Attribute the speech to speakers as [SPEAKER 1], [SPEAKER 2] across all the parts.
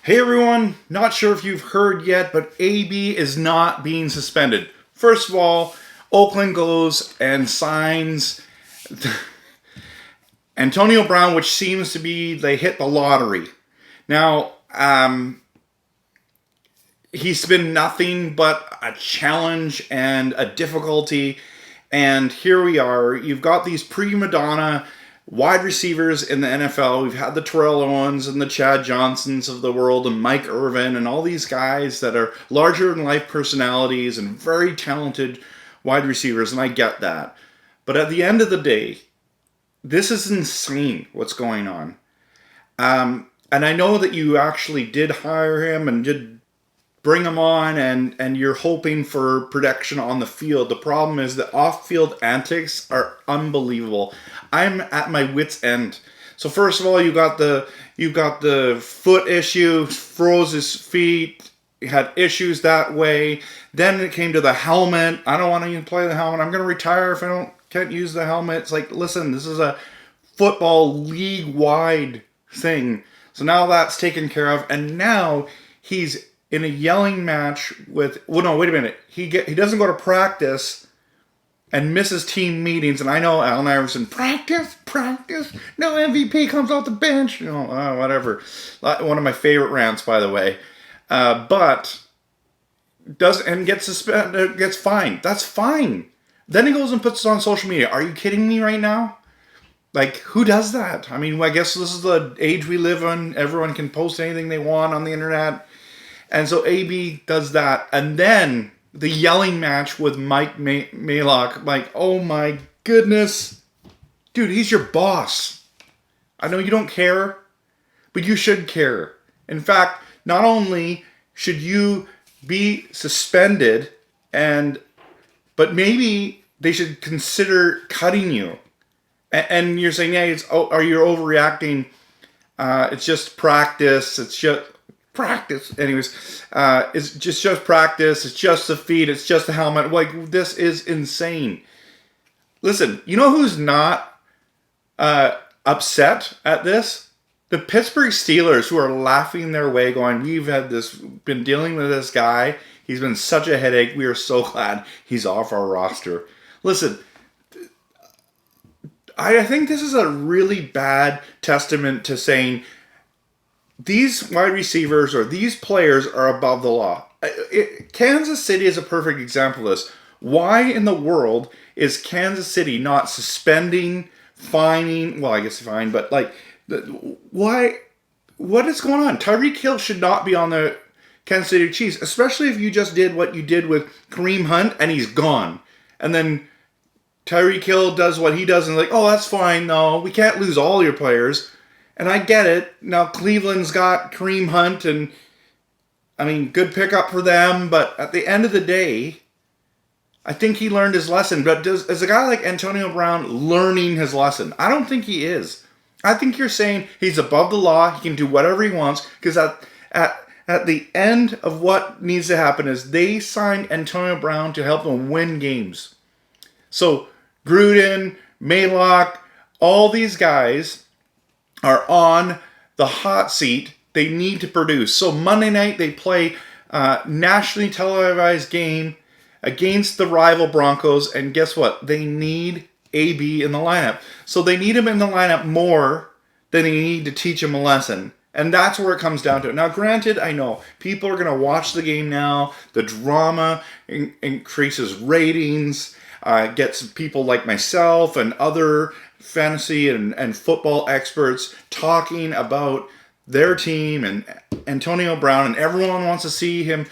[SPEAKER 1] Hey everyone, not sure if you've heard yet, but AB is not being suspended. First of all, Oakland goes and signs Antonio Brown, which seems to be they hit the lottery. Now, he's been nothing but a challenge and a difficulty. And here we are. You've got these prima donna wide receivers in the NFL. We've had the Terrell Owens and the Chad Johnsons of the world and Mike Irvin and all these guys that are larger than life personalities and very talented wide receivers. And I get that. But at the end of the day, this is insane what's going on. And I know that you actually did hire him and did bring him on, and you're hoping for production on the field. The problem is the off-field antics are unbelievable. I'm at my wit's end. So first of all, you got the foot issue, froze his feet, had issues that way. Then it came to the helmet. I don't want to even play the helmet. I'm going to retire if I can't use the helmet. It's like, listen, this is a football league-wide thing. So now that's taken care of, and now he's in a yelling match with. Well, no, wait a minute. He doesn't go to practice and misses team meetings. And I know Allen Iverson, practice. No MVP comes off the bench. Whatever. One of my favorite rants, by the way. But gets suspended, gets fined. That's fine. Then he goes and puts it on social media. Are you kidding me right now? Like, who does that? I mean, I guess this is the age we live in. Everyone can post anything they want on the internet. And so AB does that. And then the yelling match with Mike Maylock. Like, oh my goodness. Dude, he's your boss. I know you don't care, but you should care. In fact, not only should you be suspended, but maybe they should consider cutting you. And you're saying, yeah, you're overreacting. It's just practice. It's just practice. Anyways, it's just practice. It's just the feet. It's just the helmet. Like, this is insane. Listen, you know who's not upset at this? The Pittsburgh Steelers, who are laughing their way, going, been dealing with this guy. He's been such a headache. We are so glad he's off our roster. Listen, I think this is a really bad testament to saying these wide receivers or these players are above the law. Kansas City is a perfect example of this. Why in the world is Kansas City not suspending, fining? Well, I guess fine, but like, why? What is going on? Tyreek Hill should not be on the Kansas City Chiefs, especially if you just did what you did with Kareem Hunt and he's gone. And then Tyreek Hill does what he does and like, oh, that's fine. No, we can't lose all your players. And I get it. Now Cleveland's got Kareem Hunt, and I mean, good pickup for them. But at the end of the day, I think he learned his lesson. But is a guy like Antonio Brown learning his lesson? I don't think he is. I think you're saying he's above the law. He can do whatever he wants, because at the end of what needs to happen is they signed Antonio Brown to help them win games. So Gruden, Maylock, all these guys are on the hot seat. They need to produce. So Monday night they play a nationally televised game against the rival Broncos, and guess what? They need AB in the lineup. So they need him in the lineup more than they need to teach him a lesson. And that's where it comes down to. Now, granted, I know people are going to watch the game now. The drama increases ratings, gets people like myself and other fantasy and football experts talking about their team and Antonio Brown, and everyone wants to see him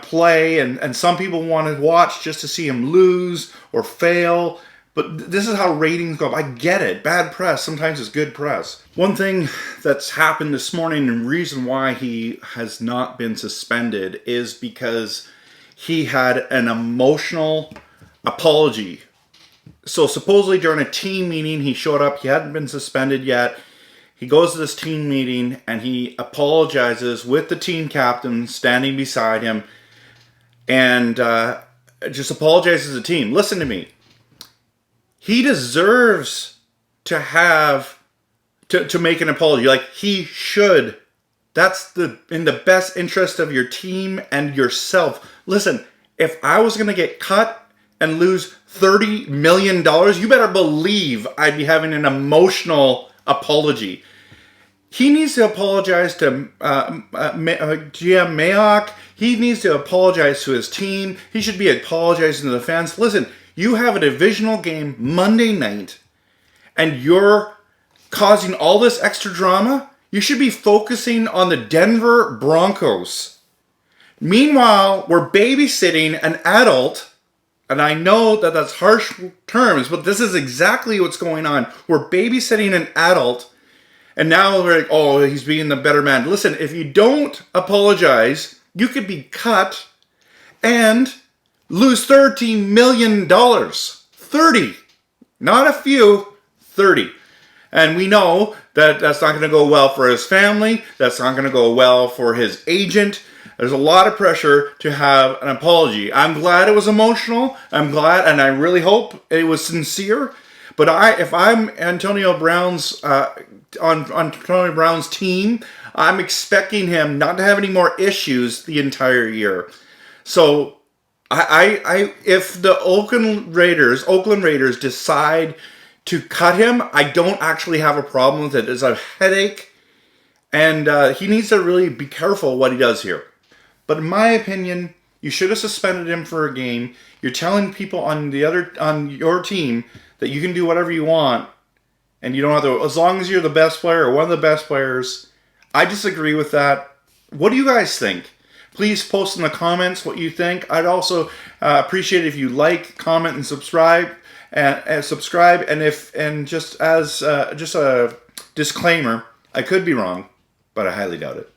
[SPEAKER 1] play, and some people want to watch just to see him lose or fail. But this is how ratings go up. I get it. Bad press sometimes is good press. One thing that's happened this morning, and reason why he has not been suspended, is because he had an emotional apology. So supposedly during a team meeting, he showed up. He hadn't been suspended yet. He goes to this team meeting and he apologizes with the team captain standing beside him, and just apologizes to the team. Listen to me. He deserves to have to make an apology. Like, he should That's in the best interest of your team and yourself. Listen, if I was going to get cut and lose $30 million, you better believe I'd be having an emotional apology. He needs to apologize to GM Mayock. He needs to apologize to his team. He should be apologizing to the fans. Listen, you have a divisional game Monday night, and you're causing all this extra drama. You should be focusing on the Denver Broncos. Meanwhile, we're babysitting an adult, and I know that that's harsh terms, but this is exactly what's going on. We're babysitting an adult, and now we're like, oh, he's being the better man. Listen, if you don't apologize, you could be cut and lose $13 million. 30. Not a few, 30. And we know that that's not going to go well for his family. That's not going to go well for his agent. There's a lot of pressure to have an apology. I'm glad it was emotional. I'm glad, and I really hope it was sincere. But if I'm Antonio Brown's on Antonio Brown's team, I'm expecting him not to have any more issues the entire year. So, if the Oakland Raiders decide to cut him, I don't actually have a problem with it. It's a headache, and he needs to really be careful what he does here. But in my opinion, you should have suspended him for a game. You're telling people on your team that you can do whatever you want, and you don't have to, as long as you're the best player or one of the best players. I disagree with that. What do you guys think? Please post in the comments what you think. I'd also appreciate if you like, comment, and subscribe. And just as just a disclaimer, I could be wrong, but I highly doubt it.